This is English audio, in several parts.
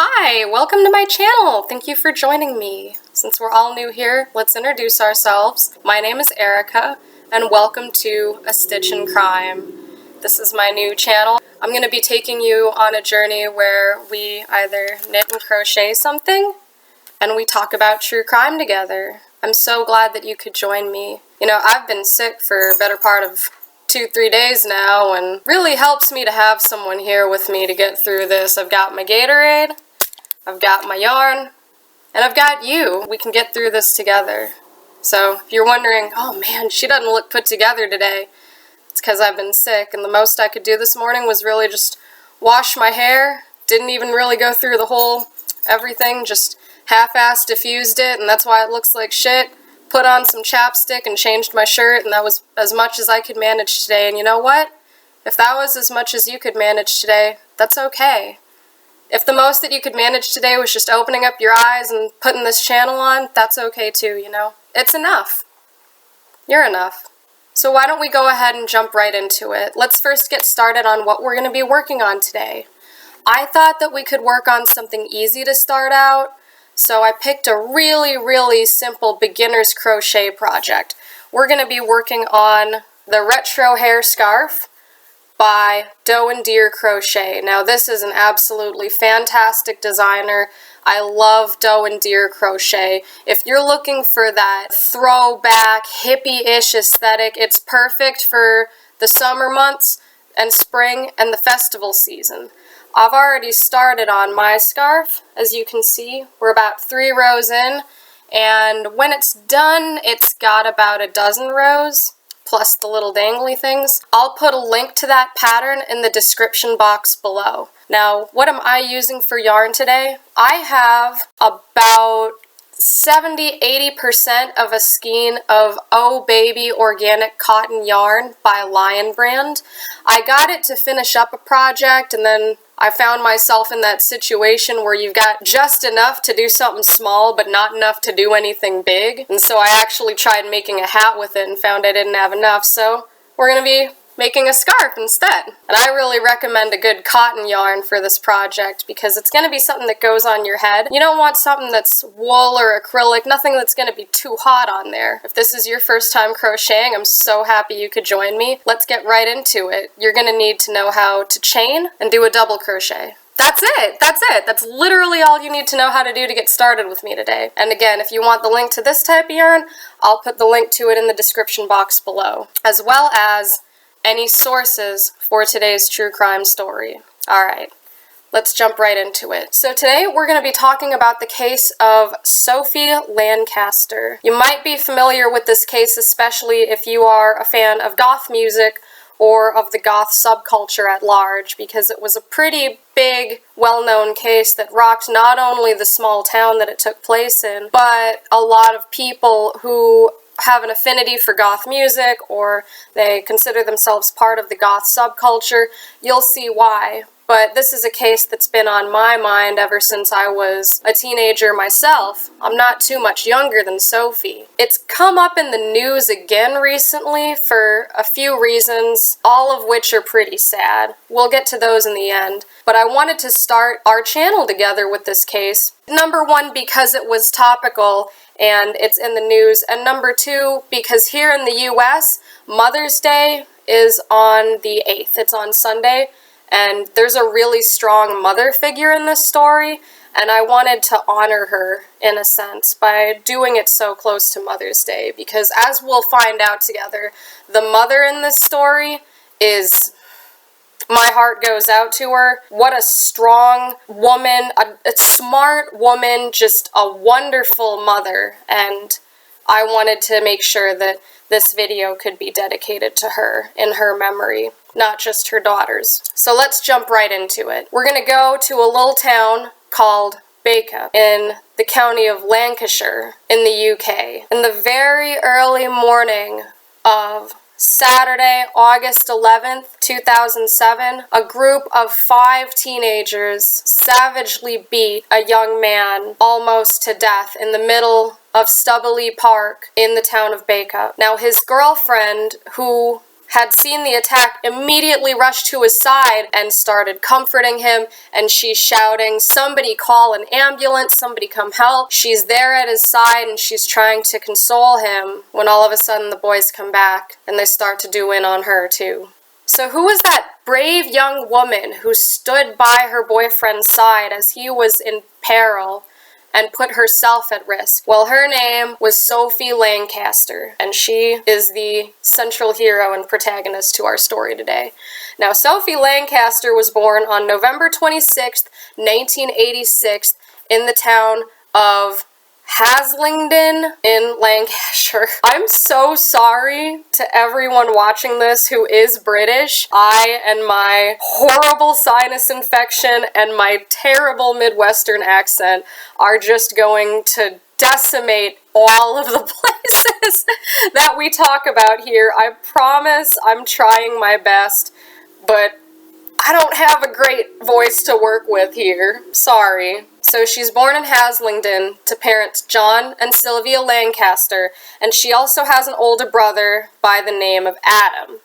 Hi, welcome to my channel. Thank you for joining me. Since we're all new here, let's introduce ourselves. My name is Erica, and welcome to A Stitch in Crime. This is my new channel. I'm going to be taking you on a journey where we either knit and crochet something, and we talk about true crime together. I'm so glad that you could join me. You know, I've been sick for a better part of 2-3 days now, and really helps me to have someone here with me to get through this. I've got my Gatorade, I've got my yarn, and I've got you. We can get through this together. So if you're wondering, oh man, she doesn't look put together today, it's because I've been sick, and the most I could do this morning was really just wash my hair. Didn't even really go through the whole everything, just half-assed diffused it, and that's why it looks like shit. Put on some chapstick and changed my shirt, and that was as much as I could manage today. And you know what? If that was as much as you could manage today, that's okay. If the most that you could manage today was just opening up your eyes and putting this channel on, that's okay too, you know? It's enough. You're enough. So why don't we go ahead and jump right into it? Let's first get started on what we're going to be working on today. I thought that we could work on something easy to start out, so I picked a really simple beginner's crochet project. We're going to be working on the retro hair scarf by Doe and Deer Crochet. Now this is an absolutely fantastic designer. I love Doe and Deer Crochet. If you're looking for that throwback, hippie-ish aesthetic, it's perfect for the summer months and spring and the festival season. I've already started on my scarf. As you can see, we're about 3 rows in, and when it's done, it's got about a dozen rows, plus the little dangly things. I'll put a link to that pattern in the description box below. Now, what am I using for yarn today? I have about 70-80% of a skein of Oh Baby organic cotton yarn by Lion brand. I got it to finish up a project, and then I found myself in that situation where you've got just enough to do something small but not enough to do anything big. And so I actually tried making a hat with it and found I didn't have enough, so we're going to be making a scarf instead. And I really recommend a good cotton yarn for this project because it's going to be something that goes on your head. You don't want something that's wool or acrylic, nothing that's going to be too hot on there. If this is your first time crocheting, I'm so happy you could join me. Let's get right into it. You're going to need to know how to chain and do a double crochet. That's it! That's it! That's literally all you need to know how to do to get started with me today. And again, if you want the link to this type of yarn, I'll put the link to it in the description box below, as well as any sources for today's true crime story. Alright, let's jump right into it. So today we're going to be talking about the case of Sophie Lancaster. You might be familiar with this case, especially if you are a fan of goth music or of the goth subculture at large, because it was a pretty big, well-known case that rocked not only the small town that it took place in, but a lot of people who have an affinity for goth music, or they consider themselves part of the goth subculture. You'll see why. But this is a case that's been on my mind ever since I was a teenager myself. I'm not too much younger than Sophie. It's come up in the news again recently for a few reasons, all of which are pretty sad. We'll get to those in the end. But I wanted to start our channel together with this case. Number one, because it was topical and it's in the news, and number two, because here in the US, Mother's Day is on the 8th. It's on Sunday, and there's a really strong mother figure in this story, and I wanted to honor her, in a sense, by doing it so close to Mother's Day, because as we'll find out together, the mother in this story is... my heart goes out to her. What a strong woman, a smart woman, just a wonderful mother, and I wanted to make sure that this video could be dedicated to her in her memory, not just her daughter's. So let's jump right into it. We're going to go to a little town called Bacup in the county of Lancashire in the UK. In the very early morning of Saturday, August 11th, 2007, a group of 5 teenagers savagely beat a young man almost to death in the middle of Stubbley Park in the town of Bacup. Now, his girlfriend, who had seen the attack, immediately rushed to his side and started comforting him, and she's shouting, "Somebody call an ambulance, somebody come help." She's there at his side and she's trying to console him when all of a sudden the boys come back and they start to do in on her too. So who was that brave young woman who stood by her boyfriend's side as he was in peril and put herself at risk? Well, her name was Sophie Lancaster, and she is the central hero and protagonist to our story today. Now, Sophie Lancaster was born on November 26th, 1986, in the town of Haslingden in Lancashire. I'm so sorry to everyone watching this who is British. I and my horrible sinus infection and my terrible Midwestern accent are just going to decimate all of the places that we talk about here. I promise I'm trying my best, but I don't have a great voice to work with here. Sorry. So she's born in Haslingden to parents John and Sylvia Lancaster, and she also has an older brother by the name of Adam.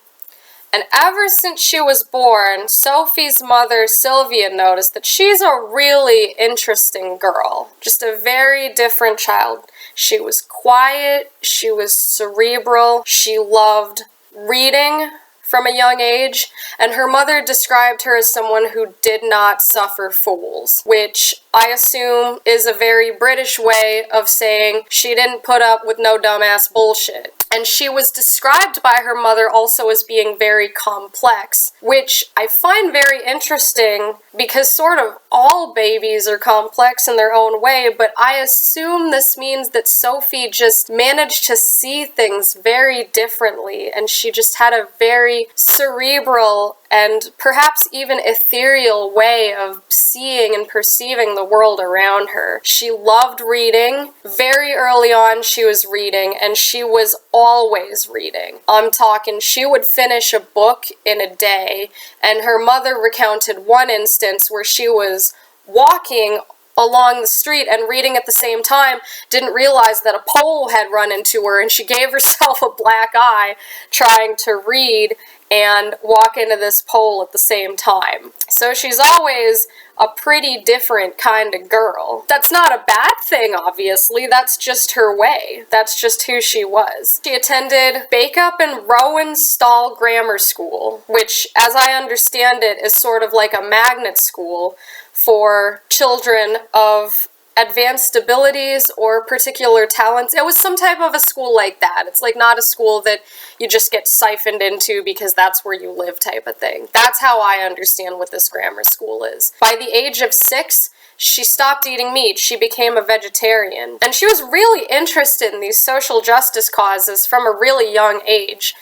And ever since she was born, Sophie's mother, Sylvia, noticed that she's a really interesting girl. Just a very different child. She was quiet, she was cerebral, she loved reading from a young age, and her mother described her as someone who did not suffer fools, which I assume is a very British way of saying she didn't put up with no dumbass bullshit. And she was described by her mother also as being very complex, which I find very interesting because sort of all babies are complex in their own way, but I assume this means that Sophie just managed to see things very differently, and she just had a very cerebral and perhaps even ethereal way of seeing and perceiving the world around her. She loved reading. Very early on she was reading, and she was always reading. I'm talking, she would finish a book in a day, and her mother recounted one instance where she was walking along the street and reading at the same time, didn't realize that a pole had run into her, and she gave herself a black eye trying to read and walk into this pole at the same time. So she's always a pretty different kind of girl. That's not a bad thing, obviously. That's just her way. That's just who she was. She attended Bacup and Rowanstall Grammar School, which, as I understand it, is sort of like a magnet school for children of advanced abilities or particular talents. It was some type of a school like that. It's like not a school that you just get siphoned into because that's where you live type of thing. That's how I understand what this grammar school is. By the age of 6, she stopped eating meat. She became a vegetarian. And she was really interested in these social justice causes from a really young age.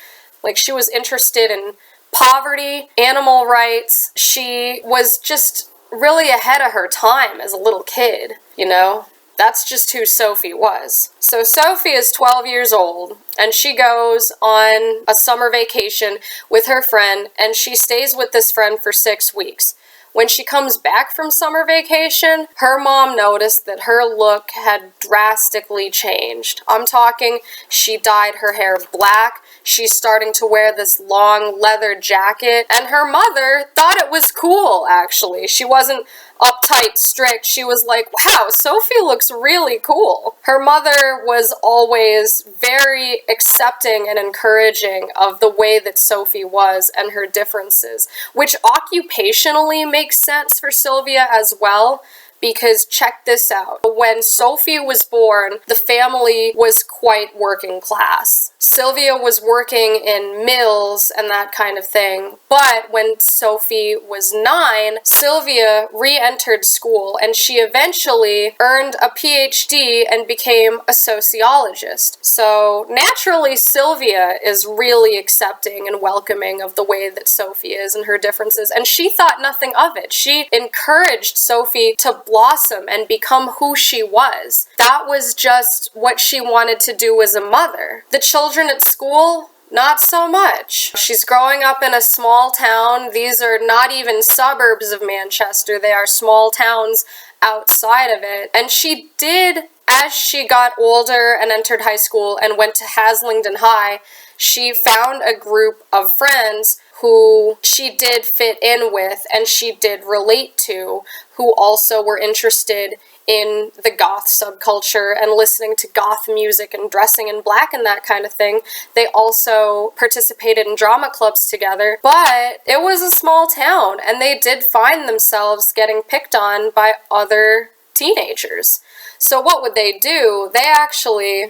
Like, she was interested in poverty, animal rights. She was just really ahead of her time as a little kid, you know? That's just who Sophie was. So Sophie is 12 years old, and she goes on a summer vacation with her friend, and she stays with this friend for 6 weeks. When she comes back from summer vacation, her mom noticed that her look had drastically changed. I'm talking, she dyed her hair black, she's starting to wear this long leather jacket, and her mother thought it was cool, actually. She wasn't uptight, strict. She was like, wow, Sophie looks really cool. Her mother was always very accepting and encouraging of the way that Sophie was and her differences, which occupationally makes sense for Sylvia as well. Because check this out. When Sophie was born, the family was quite working class. Sylvia was working in mills and that kind of thing. But when Sophie was 9, Sylvia re-entered school, and she eventually earned a PhD and became a sociologist. So naturally, Sylvia is really accepting and welcoming of the way that Sophie is and her differences, and she thought nothing of it. She encouraged Sophie to blossom and become who she was. That was just what she wanted to do as a mother. The children at school, not so much. She's growing up in a small town. These are not even suburbs of Manchester. They are small towns outside of it. And she did, as she got older and entered high school and went to Haslingden High, she found a group of friends who she did fit in with and she did relate to, who also were interested in the goth subculture and listening to goth music and dressing in black and that kind of thing. They also participated in drama clubs together, but it was a small town and they did find themselves getting picked on by other teenagers. So what would they do?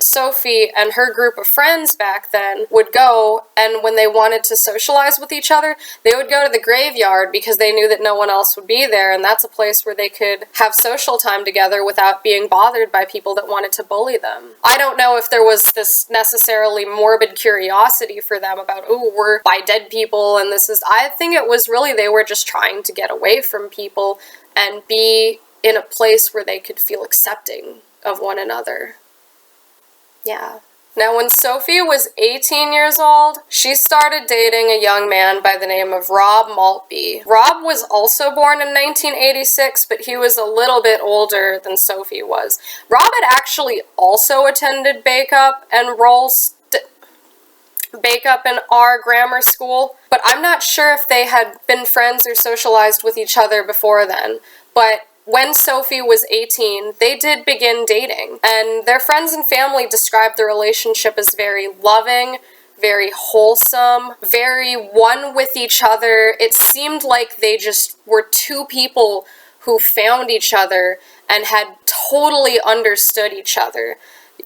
Sophie and her group of friends back then would go, and when they wanted to socialize with each other, they would go to the graveyard because they knew that no one else would be there, and that's a place where they could have social time together without being bothered by people that wanted to bully them. I don't know if there was this necessarily morbid curiosity for them about, ooh, we're by dead people, and I think it was really they were just trying to get away from people and be in a place where they could feel accepting of one another. Yeah. Now, when Sophie was 18 years old, she started dating a young man by the name of Rob Maltby. Rob was also born in 1986, but he was a little bit older than Sophie was. Rob had actually also attended Bacup and Bacup in our grammar school, but I'm not sure if they had been friends or socialized with each other before then. But when Sophie was 18, they did begin dating, and their friends and family described the relationship as very loving, very wholesome, very one with each other. It seemed like they just were two people who found each other and had totally understood each other.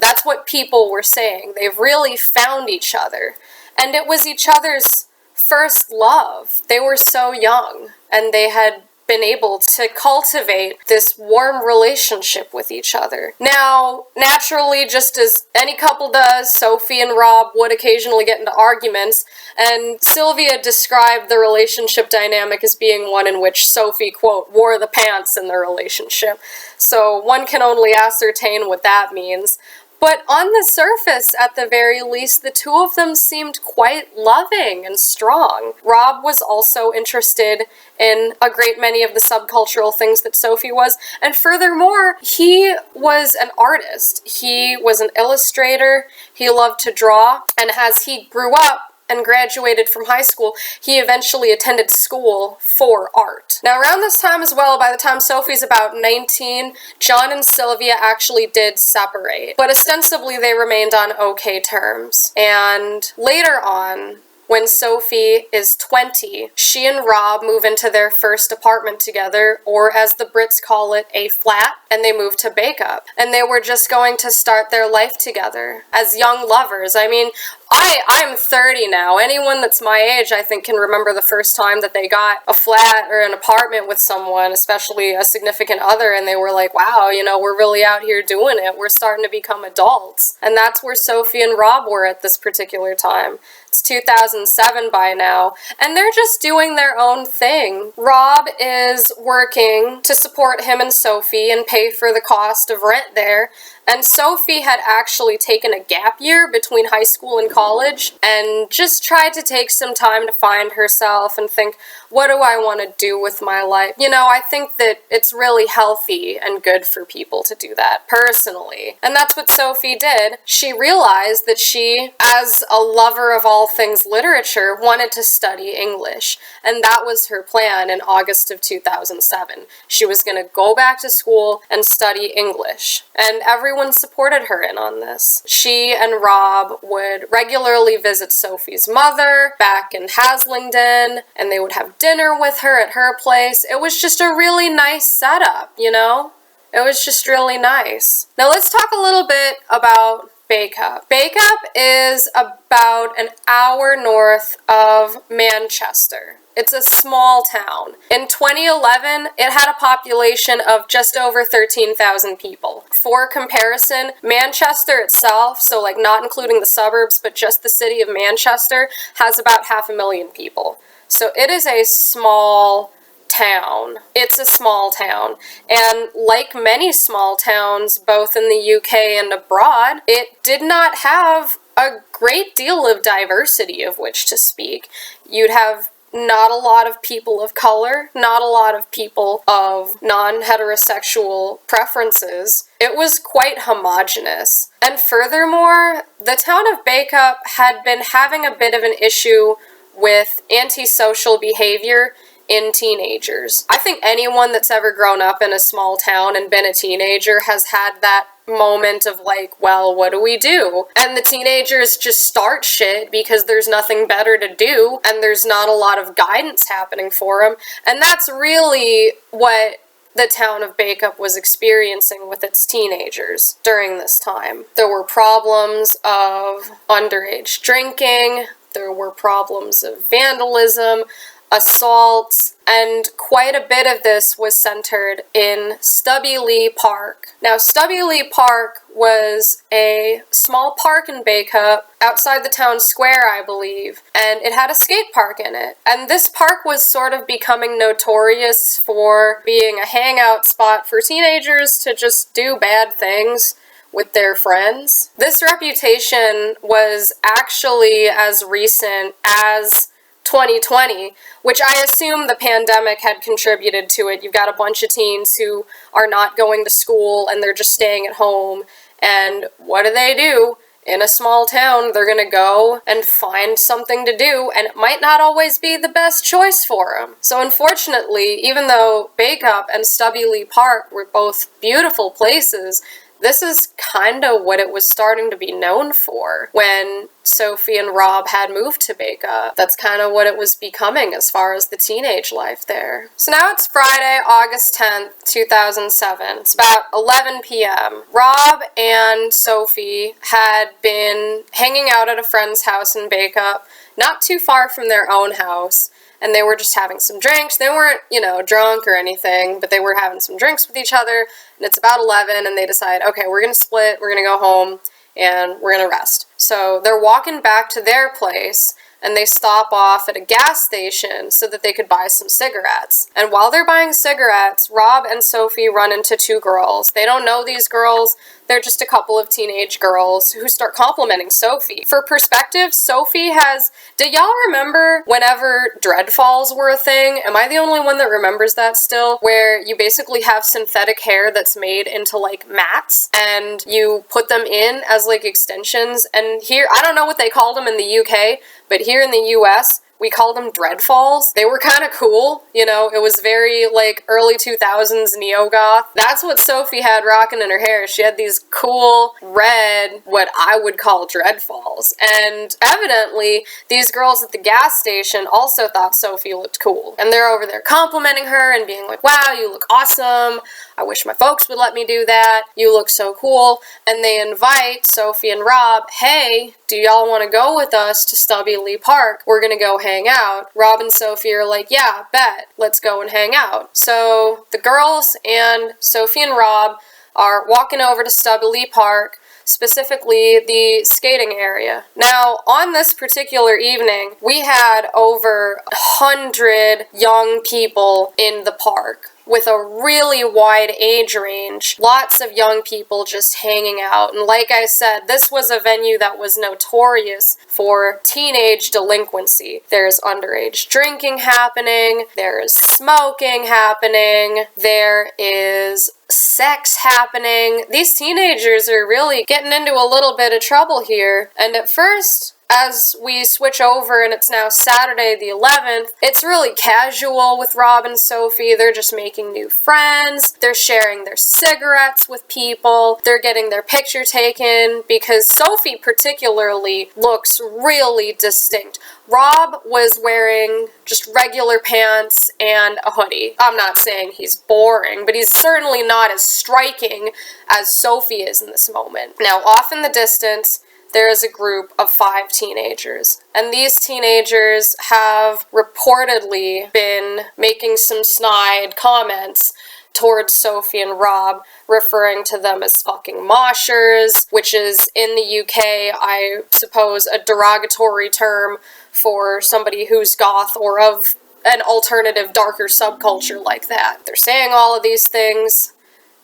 That's what people were saying. They really found each other. And it was each other's first love. They were so young, and they had been able to cultivate this warm relationship with each other. Now, naturally, just as any couple does, Sophie and Rob would occasionally get into arguments, and Sylvia described the relationship dynamic as being one in which Sophie, quote, wore the pants in the relationship. So one can only ascertain what that means. But on the surface, at the very least, the two of them seemed quite loving and strong. Rob was also interested in a great many of the subcultural things that Sophie was, and furthermore, he was an artist. He was an illustrator, he loved to draw, and as he grew up and graduated from high school, he eventually attended school for art. Now, around this time as well, by the time Sophie's about 19, John and Sylvia actually did separate, but ostensibly they remained on okay terms. And later on, when Sophie is 20, she and Rob move into their first apartment together, or as the Brits call it, a flat, and they move to Bacup. And they were just going to start their life together as young lovers. I mean, I'm 30 now. Anyone that's my age, I think, can remember the first time that they got a flat or an apartment with someone, especially a significant other, and they were like, wow, we're really out here doing it. We're starting to become adults. And that's where Sophie and Rob were at this particular time. It's 2007 by now, and they're just doing their own thing. Rob is working to support him and Sophie and pay for the cost of rent there, and Sophie had actually taken a gap year between high school and college and just tried to take some time to find herself and think, what do I want to do with my life? I think that it's really healthy and good for people to do that, personally. And that's what Sophie did. She realized that she, as a lover of all things literature, wanted to study English. And that was her plan in August of 2007. She was going to go back to school and study English. And everyone supported her in on this. She and Rob would regularly visit Sophie's mother back in Haslingden, and they would have dinner with her at her place. It was just a really nice setup, It was just really nice. Now let's talk a little bit about Bacup. Bacup is about an hour north of Manchester. It's a small town. In 2011, it had a population of just over 13,000 people. For comparison, Manchester itself, so not including the suburbs, but just the city of Manchester, has about 500,000 people. So it is a small town. It's a small town. And like many small towns, both in the UK and abroad, it did not have a great deal of diversity of which to speak. You'd have not a lot of people of color, not a lot of people of non-heterosexual preferences. It was quite homogenous. And furthermore, the town of Bacup had been having a bit of an issue with antisocial behavior in teenagers. I think anyone that's ever grown up in a small town and been a teenager has had that moment of like, well, what do we do? And the teenagers just start shit because there's nothing better to do and there's not a lot of guidance happening for them. And that's really what the town of Bacup was experiencing with its teenagers during this time. There were problems of underage drinking, there were problems of vandalism, assaults, and quite a bit of this was centered in Stubby Lee Park. Now, Stubby Lee Park was a small park in Bacup, outside the town square, I believe, and it had a skate park in it. And this park was sort of becoming notorious for being a hangout spot for teenagers to just do bad things with their friends. This reputation was actually as recent as 2020, which I assume the pandemic had contributed to it. You've got a bunch of teens who are not going to school and they're just staying at home. And what do? In a small town, they're gonna go and find something to do, and it might not always be the best choice for them. So unfortunately, even though Bacup and Stubby Lee Park were both beautiful places, this is kind of what it was starting to be known for when Sophie and Rob had moved to Bacup. That's kind of what it was becoming as far as the teenage life there. So now it's Friday, August 10th, 2007. It's about 11 p.m. Rob and Sophie had been hanging out at a friend's house in Bacup, not too far from their own house. And they were just having some drinks. They weren't, drunk or anything, but they were having some drinks with each other. And it's about 11, and they decide, okay, we're going to split, we're going to go home, and we're going to rest. So they're walking back to their place, and they stop off at a gas station so that they could buy some cigarettes. And while they're buying cigarettes, Rob and Sophie run into two girls. They don't know these girls. They're just a couple of teenage girls who start complimenting Sophie. For perspective, Sophie has... Do y'all remember whenever dreadfalls were a thing? Am I the only one that remembers that still? Where you basically have synthetic hair that's made into, mats, and you put them in as, extensions. And here, I don't know what they called them in the UK, but here in the US, we called them dreadfalls. They were kind of cool, it was very, early 2000s neo-goth. That's what Sophie had rocking in her hair. She had these cool, red, what I would call dreadfalls. And evidently, these girls at the gas station also thought Sophie looked cool. And they're over there complimenting her and being like, wow, you look awesome. I wish my folks would let me do that. You look so cool. And they invite Sophie and Rob, hey, do y'all want to go with us to Stubby Lee Park? We're going to go hang out. Rob and Sophie are like, yeah, bet. Let's go and hang out. So the girls and Sophie and Rob are walking over to Stubby Lee Park, specifically the skating area. Now, on this particular evening, we had over 100 young people in the park, with a really wide age range. Lots of young people just hanging out. And like I said, this was a venue that was notorious for teenage delinquency. There's underage drinking happening, there is smoking happening, there is sex happening. These teenagers are really getting into a little bit of trouble here. And at first, as we switch over and it's now Saturday the 11th, it's really casual with Rob and Sophie. They're just making new friends. They're sharing their cigarettes with people. They're getting their picture taken because Sophie particularly looks really distinct. Rob was wearing just regular pants and a hoodie. I'm not saying he's boring, but he's certainly not as striking as Sophie is in this moment. Now, off in the distance, there is a group of 5 teenagers. And these teenagers have reportedly been making some snide comments towards Sophie and Rob, referring to them as fucking moshers, which is, in the UK, I suppose, a derogatory term for somebody who's goth or of an alternative, darker subculture like that. They're saying all of these things.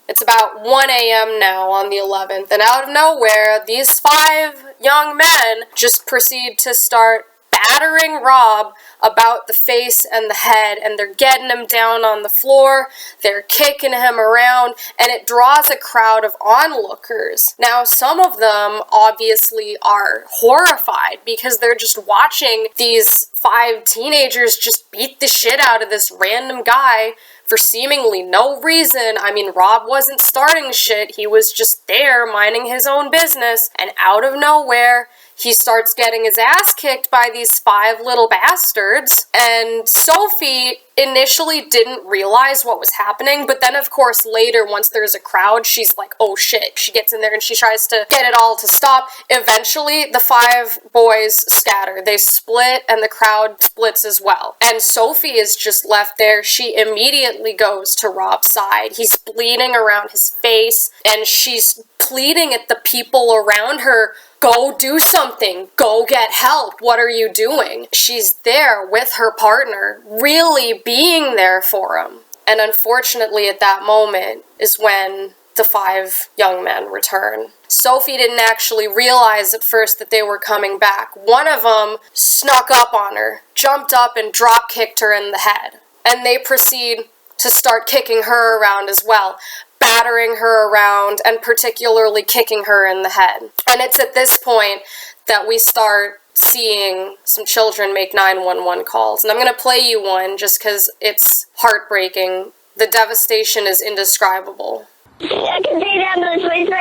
It's about 1 a.m. now on the 11th, and out of nowhere, these 5 young men just proceed to start battering Rob about the face and the head, and they're getting him down on the floor, they're kicking him around, and it draws a crowd of onlookers. Now, some of them obviously are horrified because they're just watching these 5 teenagers just beat the shit out of this random guy for seemingly no reason. I mean, Rob wasn't starting shit, he was just there minding his own business, and out of nowhere, he starts getting his ass kicked by these 5 little bastards, and Sophie initially didn't realize what was happening, but then of course later, once there's a crowd, she's like, oh shit. She gets in there and she tries to get it all to stop. Eventually, the 5 boys scatter. They split and the crowd splits as well. And Sophie is just left there. She immediately goes to Rob's side. He's bleeding around his face and she's pleading at the people around her, go do something. Go get help. What are you doing? She's there with her partner, really being there for him. And unfortunately, at that moment is when the 5 young men return. Sophie didn't actually realize at first that they were coming back. One of them snuck up on her, jumped up and drop kicked her in the head. And they proceed to start kicking her around as well, battering her around and particularly kicking her in the head. And it's at this point that we start seeing some children make 911 calls. And I'm going to play you one just because it's heartbreaking. The devastation is indescribable. I can see the ambulance right here.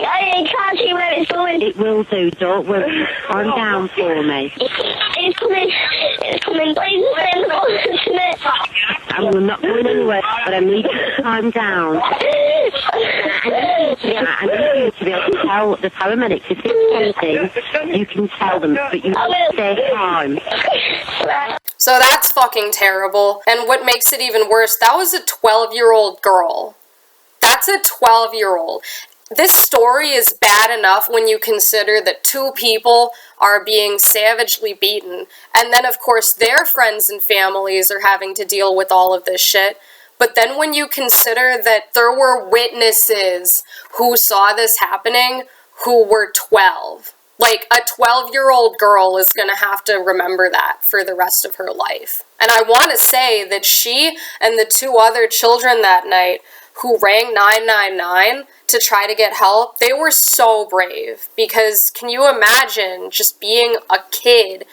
I can't see where it's going. It will do, don't worry. Calm down for me. It's coming. Please send the to me. I'm not going anywhere, but I need you to calm down. I need you to be able to tell the paramedics if it's anything, you can tell them, but you stay calm. So that's fucking terrible. And what makes it even worse, that was a 12-year-old girl. That's a 12-year-old. This story is bad enough when you consider that 2 people are being savagely beaten, and then of course their friends and families are having to deal with all of this shit. But then when you consider that there were witnesses who saw this happening who were 12, like a 12-year-old girl is going to have to remember that for the rest of her life. And I want to say that she and the 2 other children that night who rang 999 to try to get help, they were so brave, because can you imagine just being a kid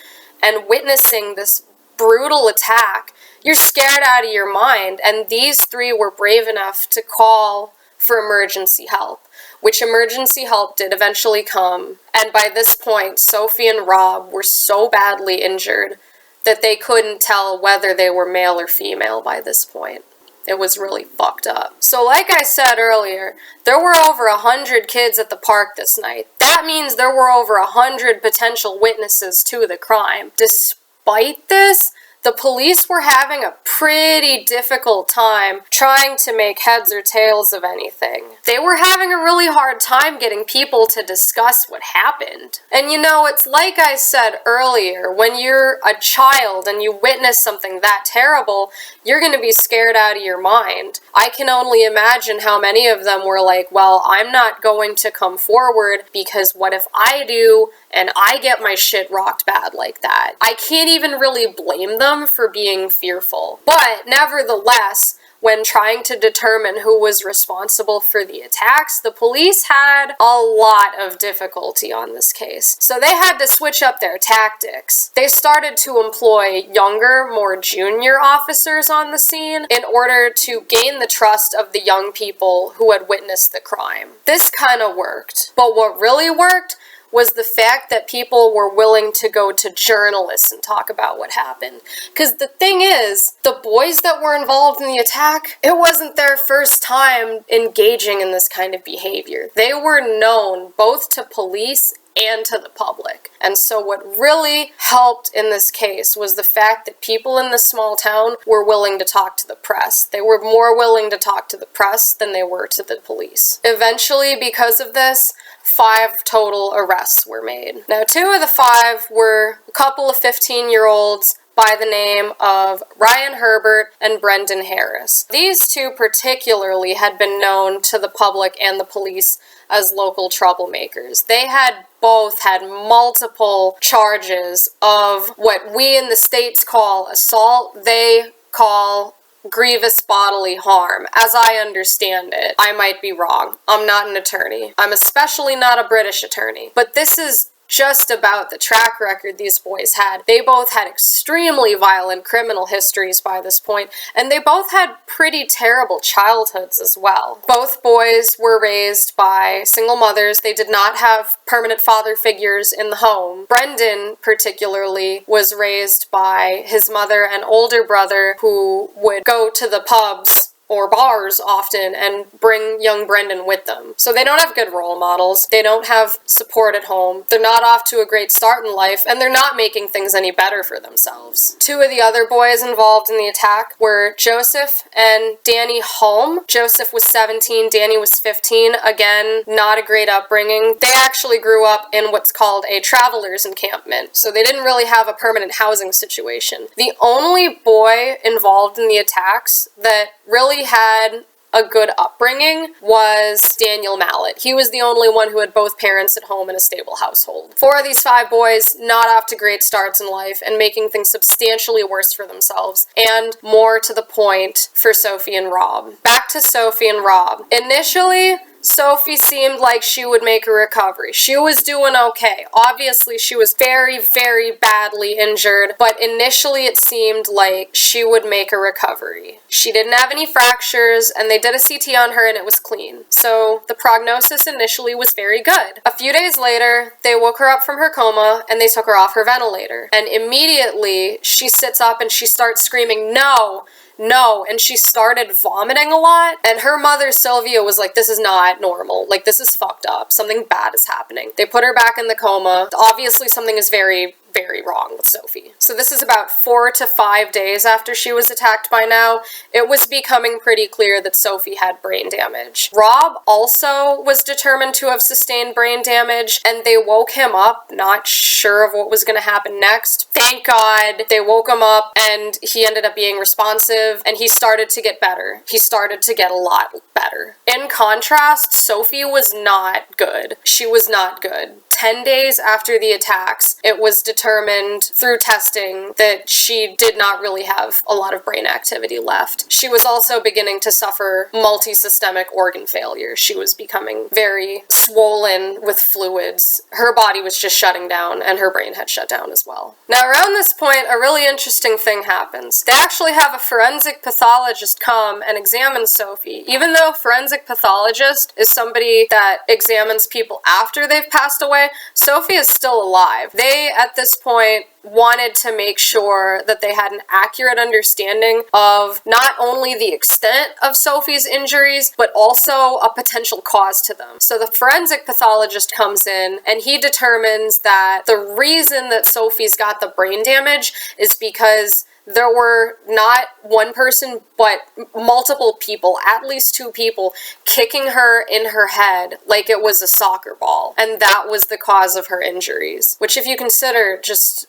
and witnessing this brutal attack? You're scared out of your mind, and these 3 were brave enough to call for emergency help, which emergency help did eventually come, and by this point, Sophie and Rob were so badly injured that they couldn't tell whether they were male or female by this point. It was really fucked up. So like I said earlier, there were over 100 kids at the park this night. That means there were over 100 potential witnesses to the crime. Despite this, the police were having a pretty difficult time trying to make heads or tails of anything. They were having a really hard time getting people to discuss what happened. And you know, it's like I said earlier, when you're a child and you witness something that terrible, you're going to be scared out of your mind. I can only imagine how many of them were like, well, I'm not going to come forward because what if I do and I get my shit rocked bad like that? I can't even really blame them for being fearful. But nevertheless, when trying to determine who was responsible for the attacks, the police had a lot of difficulty on this case. So they had to switch up their tactics. They started to employ younger, more junior officers on the scene in order to gain the trust of the young people who had witnessed the crime. This kind of worked. But what really worked was the fact that people were willing to go to journalists and talk about what happened. Because the thing is, the boys that were involved in the attack, it wasn't their first time engaging in this kind of behavior. They were known both to police and to the public. And so what really helped in this case was the fact that people in this small town were willing to talk to the press. They were more willing to talk to the press than they were to the police. Eventually, because of this, 5 total arrests were made. Now, 2 of the 5 were a couple of 15-year-olds, by the name of Ryan Herbert and Brendan Harris. These two particularly had been known to the public and the police as local troublemakers. They had both had multiple charges of what we in the States call assault. They call grievous bodily harm. As I understand it, I might be wrong. I'm not an attorney. I'm especially not a British attorney. But this is just about the track record these boys had. They both had extremely violent criminal histories by this point, and they both had pretty terrible childhoods as well. Both boys were raised by single mothers. They did not have permanent father figures in the home. Brendan, particularly, was raised by his mother and older brother, who would go to the pubs or bars often and bring young Brendan with them. So they don't have good role models, they don't have support at home, they're not off to a great start in life, and they're not making things any better for themselves. Two of the other boys involved in the attack were Joseph and Danny Holm. Joseph was 17, Danny was 15. Again, not a great upbringing. They actually grew up in what's called a traveler's encampment, so they didn't really have a permanent housing situation. The only boy involved in the attacks that really had a good upbringing was Daniel Mallet. He was the only one who had both parents at home in a stable household. Four of these five boys not off to great starts in life and making things substantially worse for themselves, and more to the point for Sophie and Rob. Back to Sophie and Rob. Initially, Sophie seemed like she would make a recovery. She was doing okay. Obviously, she was very, very badly injured, but initially it seemed like she would make a recovery. She didn't have any fractures, and they did a CT on her and it was clean. So the prognosis initially was very good. A few days later, they woke her up from her coma and they took her off her ventilator. And immediately, she sits up and she starts screaming, "No! No," and she started vomiting a lot, and her mother Sylvia was like, "This is not normal, like this is fucked up, something bad is happening." They put her back in the coma. Obviously something is very, very wrong with Sophie. So this is about 4 to 5 days after she was attacked by now. It was becoming pretty clear that Sophie had brain damage. Rob also was determined to have sustained brain damage, and they woke him up, not sure of what was going to happen next. Thank God they woke him up and he ended up being responsive and he started to get better. He started to get a lot better. In contrast, Sophie was not good. She was not good. 10 days after the attacks, it was determined through testing that she did not really have a lot of brain activity left. She was also beginning to suffer multi-systemic organ failure. She was becoming very swollen with fluids. Her body was just shutting down, and her brain had shut down as well. Now, around this point, a really interesting thing happens. They actually have a forensic pathologist come and examine Sophie. Even though a forensic pathologist is somebody that examines people after they've passed away, Sophie is still alive. They, at this point, wanted to make sure that they had an accurate understanding of not only the extent of Sophie's injuries, but also a potential cause to them. So the forensic pathologist comes in and he determines that the reason that Sophie's got the brain damage is because there were not one person, but multiple people, at least 2 people, kicking her in her head like it was a soccer ball. And that was the cause of her injuries. Which, if you consider just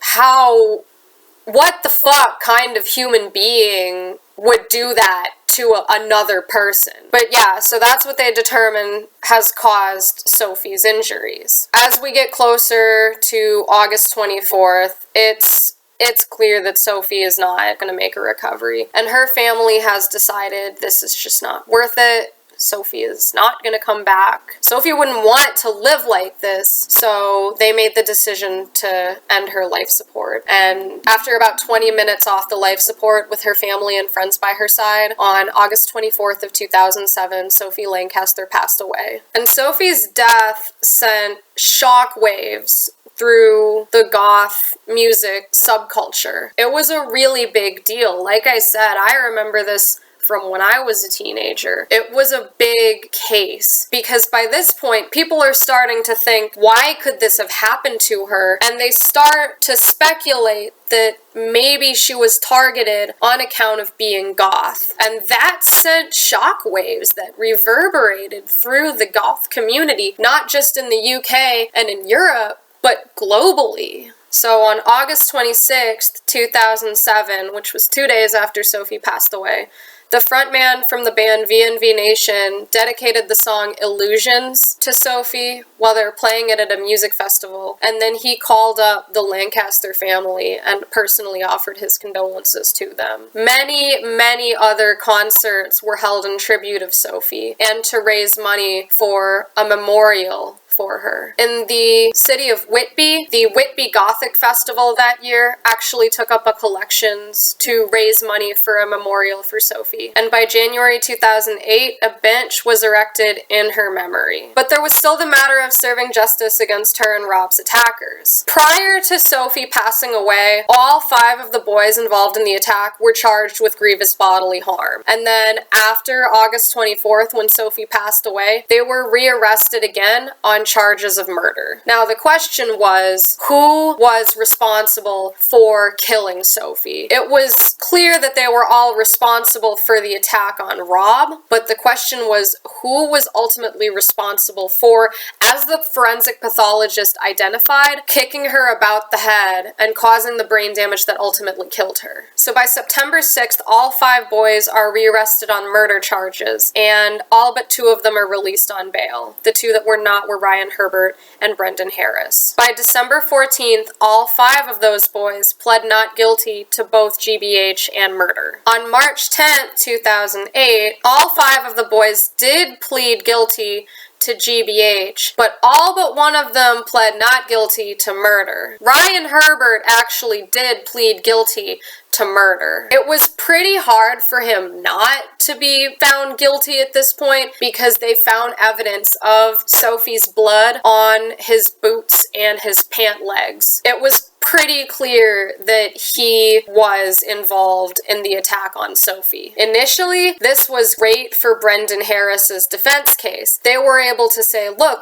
what the fuck kind of human being would do that to another person. But yeah, so that's what they determine has caused Sophie's injuries. As we get closer to August 24th, it's clear that Sophie is not going to make a recovery. And her family has decided this is just not worth it. Sophie is not going to come back. Sophie wouldn't want to live like this, so they made the decision to end her life support. And after about 20 minutes off the life support with her family and friends by her side, on August 24th of 2007, Sophie Lancaster passed away. And Sophie's death sent shockwaves through the goth music subculture. It was a really big deal. Like I said, I remember this from when I was a teenager. It was a big case because by this point, people are starting to think, why could this have happened to her? And they start to speculate that maybe she was targeted on account of being goth. And that sent shockwaves that reverberated through the goth community, not just in the UK and in Europe, but globally. So on August 26th, 2007, which was 2 days after Sophie passed away, the frontman from the band VNV Nation dedicated the song Illusions to Sophie while they were playing it at a music festival, and then he called up the Lancaster family and personally offered his condolences to them. Many other concerts were held in tribute of Sophie and to raise money for a memorial for her. In the city of Whitby, the Whitby Gothic Festival that year actually took up a collections to raise money for a memorial for Sophie. And by January 2008, a bench was erected in her memory. But there was still the matter of serving justice against her and Rob's attackers. Prior to Sophie passing away, all 5 of the boys involved in the attack were charged with grievous bodily harm. And then after August 24th, when Sophie passed away, they were rearrested again on charges of murder. Now, the question was, who was responsible for killing Sophie? It was clear that they were all responsible for the attack on Rob, but the question was, who was ultimately responsible for, as the forensic pathologist identified, kicking her about the head and causing the brain damage that ultimately killed her. So by September 6th, all 5 boys are rearrested on murder charges, and all but 2 of them are released on bail. The 2 that were not were Ryan Herbert and Brendan Harris. By December 14th, all 5 of those boys pled not guilty to both GBH and murder. On March 10th, 2008, all 5 of the boys did plead guilty to GBH, but all but 1 of them pled not guilty to murder. Ryan Herbert actually did plead guilty to murder. It was pretty hard for him not to be found guilty at this point because they found evidence of Sophie's blood on his boots and his pant legs. It was pretty clear that he was involved in the attack on Sophie. Initially, this was great for Brendan Harris's defense case. They were able to say, look,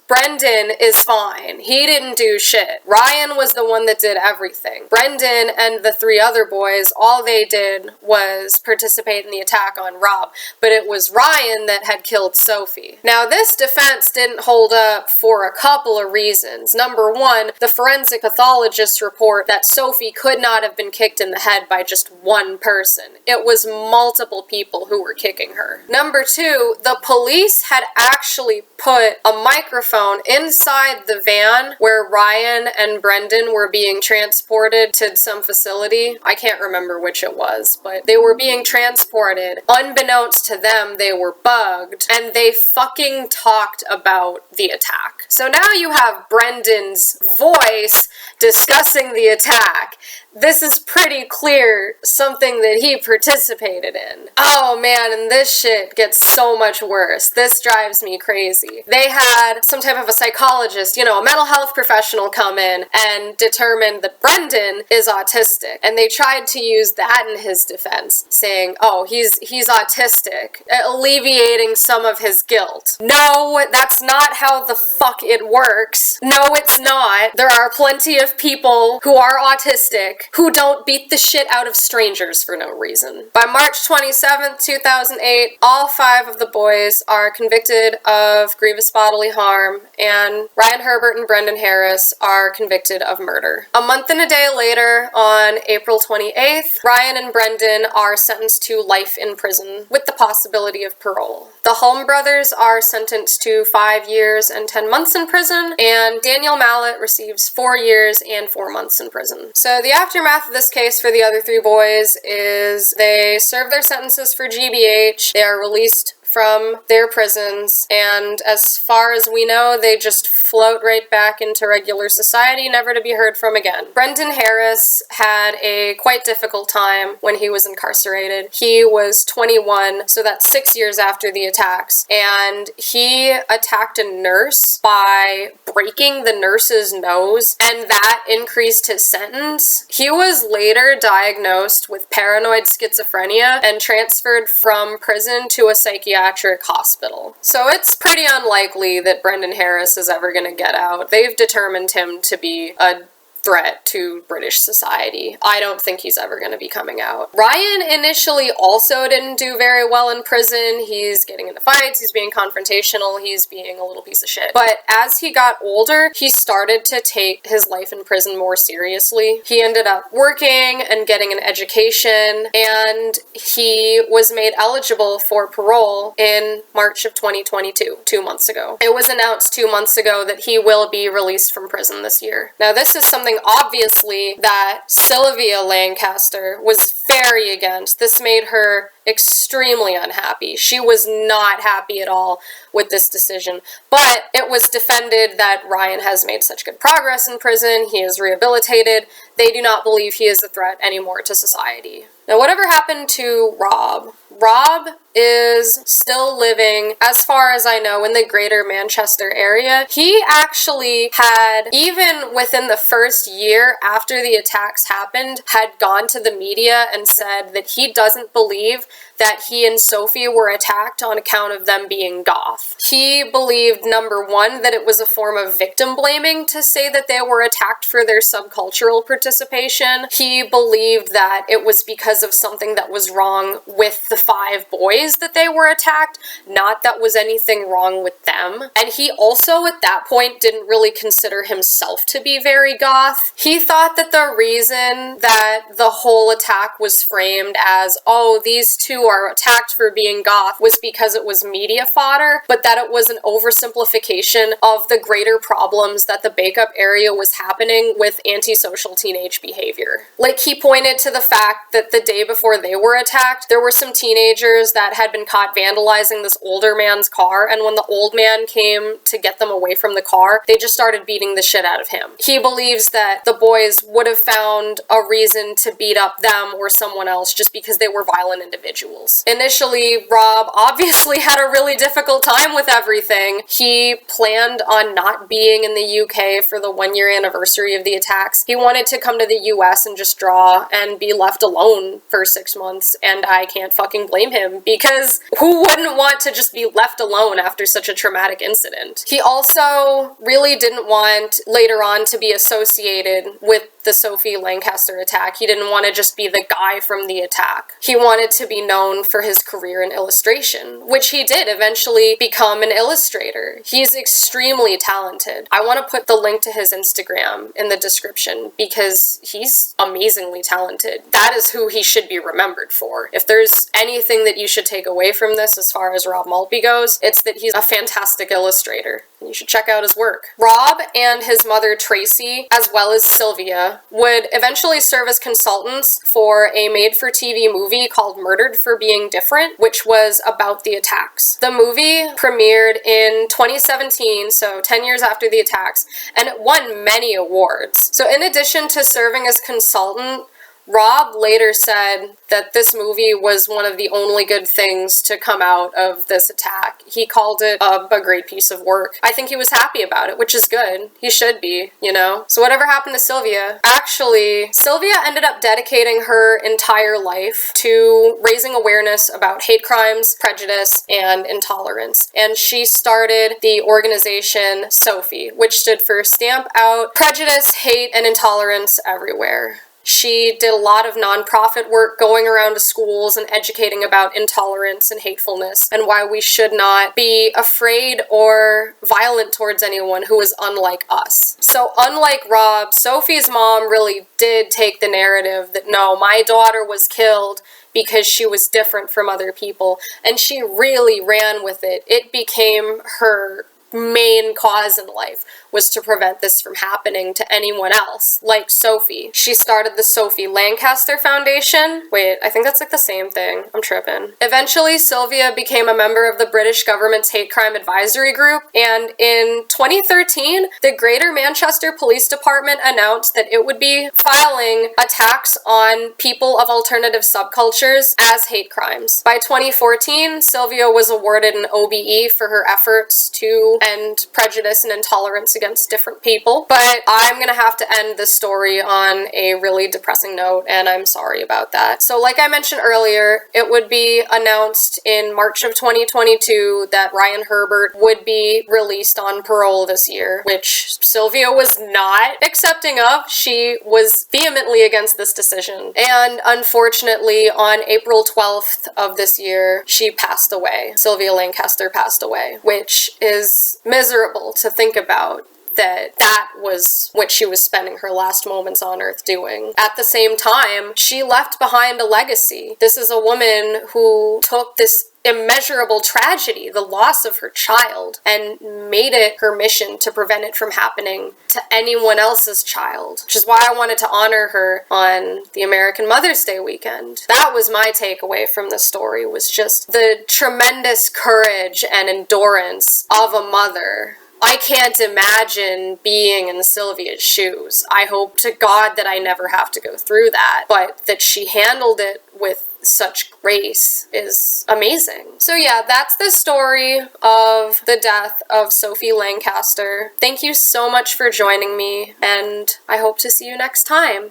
Brendan is fine. He didn't do shit. Ryan was the one that did everything. Brendan and the 3 other boys, all they did was participate in the attack on Rob, but it was Ryan that had killed Sophie. Now, this defense didn't hold up for a couple of reasons. Number 1, the forensic pathologist report that Sophie could not have been kicked in the head by just 1 person. It was multiple people who were kicking her. Number 2, the police had actually put a microphone inside the van where Ryan and Brendan were being transported to some facility. I can't remember which it was, but they were being transported. Unbeknownst to them, they were bugged, and they fucking talked about the attack. So now you have Brendan's voice discussing the attack. This is pretty clear something that he participated in. Oh man, and this shit gets so much worse. This drives me crazy. They had some type of a psychologist, a mental health professional come in and determine that Brendan is autistic. And they tried to use that in his defense, saying, oh, he's autistic, alleviating some of his guilt. No, that's not how the fuck it works. No, it's not. There are plenty of people who are autistic who don't beat the shit out of strangers for no reason. By March 27th, 2008, all 5 of the boys are convicted of grievous bodily harm, and Ryan Herbert and Brendan Harris are convicted of murder. A month and a day later, on April 28th, Ryan and Brendan are sentenced to life in prison with the possibility of parole. The Holm brothers are sentenced to 5 years and 10 months in prison, and Daniel Mallet receives 4 years and 4 months in prison. So the aftermath of this case for the other 3 boys is they serve their sentences for GBH, they are released from their prisons, and as far as we know, they just float right back into regular society, never to be heard from again. Brendan Harris had a quite difficult time when he was incarcerated. He was 21, so that's 6 years after the attacks, and he attacked a nurse by breaking the nurse's nose, and that increased his sentence. He was later diagnosed with paranoid schizophrenia and transferred from prison to a psychiatric hospital. So it's pretty unlikely that Brendan Harris is ever going to get out. They've determined him to be a threat to British society. I don't think he's ever going to be coming out. Ryan initially also didn't do very well in prison. He's getting into fights, he's being confrontational, he's being a little piece of shit. But as he got older, he started to take his life in prison more seriously. He ended up working and getting an education, and he was made eligible for parole in March of 2022, 2 months ago. It was announced 2 months ago that he will be released from prison this year. Now, this is something obviously that Sylvia Lancaster was very against. This made her extremely unhappy. She was not happy at all with this decision, but it was defended that Ryan has made such good progress in prison, he is rehabilitated, they do not believe he is a threat anymore to society. Now, whatever happened to Rob? Rob is still living, as far as I know, in the greater Manchester area. He actually had, even within the first year after the attacks happened, had gone to the media and said that he doesn't believe that he and Sophie were attacked on account of them being goth. He believed, number one, that it was a form of victim blaming to say that they were attacked for their subcultural participation. He believed that it was because of something that was wrong with the 5 boys that they were attacked, not that was anything wrong with them. And he also, at that point, didn't really consider himself to be very goth. He thought that the reason that the whole attack was framed as, oh, these two are attacked for being goth, was because it was media fodder, but that it was an oversimplification of the greater problems that the Bacup area was happening with antisocial teenage behavior. Like, he pointed to the fact that the day before they were attacked, there were some teenagers that had been caught vandalizing this older man's car, and when the old man came to get them away from the car, they just started beating the shit out of him. He believes that the boys would have found a reason to beat up them or someone else just because they were violent individuals. Initially, Rob obviously had a really difficult time with everything. He planned on not being in the UK for the 1-year anniversary of the attacks. He wanted to come to the US and just draw and be left alone for 6 months, and I can't fucking blame him, because who wouldn't want to just be left alone after such a traumatic incident? He also really didn't want later on to be associated with the Sophie Lancaster attack. He didn't want to just be the guy from the attack. He wanted to be known for his career in illustration, which he did eventually become an illustrator. He's extremely talented. I want to put the link to his Instagram in the description because he's amazingly talented. That is who he should be remembered for. If there's anything that you should take away from this as far as Rob Maltby goes, it's that he's a fantastic illustrator. You should check out his work. Rob and his mother Tracy, as well as Sylvia, would eventually serve as consultants for a made-for-TV movie called Murdered for Being Different, which was about the attacks. The movie premiered in 2017, so 10 years after the attacks, and it won many awards. So in addition to serving as consultant, Rob later said that this movie was one of the only good things to come out of this attack. He called it a great piece of work. I think he was happy about it, which is good. He should be, you know? So whatever happened to Sylvia? Actually, Sylvia ended up dedicating her entire life to raising awareness about hate crimes, prejudice, and intolerance. And she started the organization Sophie, which stood for Stamp Out Prejudice, Hate, and Intolerance Everywhere. She did a lot of nonprofit work going around to schools and educating about intolerance and hatefulness and why we should not be afraid or violent towards anyone who is unlike us. So unlike Rob, Sophie's mom really did take the narrative that no, my daughter was killed because she was different from other people, and she really ran with it. It became her main cause in life, was to prevent this from happening to anyone else, like Sophie. She started the Sophie Lancaster Foundation. Wait, I think that's like the same thing. I'm tripping. Eventually, Sylvia became a member of the British government's hate crime advisory group, and in 2013, the Greater Manchester Police Department announced that it would be filing attacks on people of alternative subcultures as hate crimes. By 2014, Sylvia was awarded an OBE for her efforts to and prejudice and intolerance against different people. But I'm gonna have to end this story on a really depressing note, and I'm sorry about that. So like I mentioned earlier, it would be announced in March of 2022 that Ryan Herbert would be released on parole this year, which Sylvia was not accepting of. She was vehemently against this decision. And unfortunately, on April 12th of this year, she passed away. Sylvia Lancaster passed away, which is miserable to think about. That was what she was spending her last moments on earth doing. At the same time, she left behind a legacy. This is a woman who took this immeasurable tragedy, the loss of her child, and made it her mission to prevent it from happening to anyone else's child, which is why I wanted to honor her on the American Mother's Day weekend. That was my takeaway from the story, was just the tremendous courage and endurance of a mother. I can't imagine being in Sylvia's shoes. I hope to God that I never have to go through that, but that she handled it with such grace is amazing. So yeah, that's the story of the death of Sophie Lancaster. Thank you so much for joining me, and I hope to see you next time.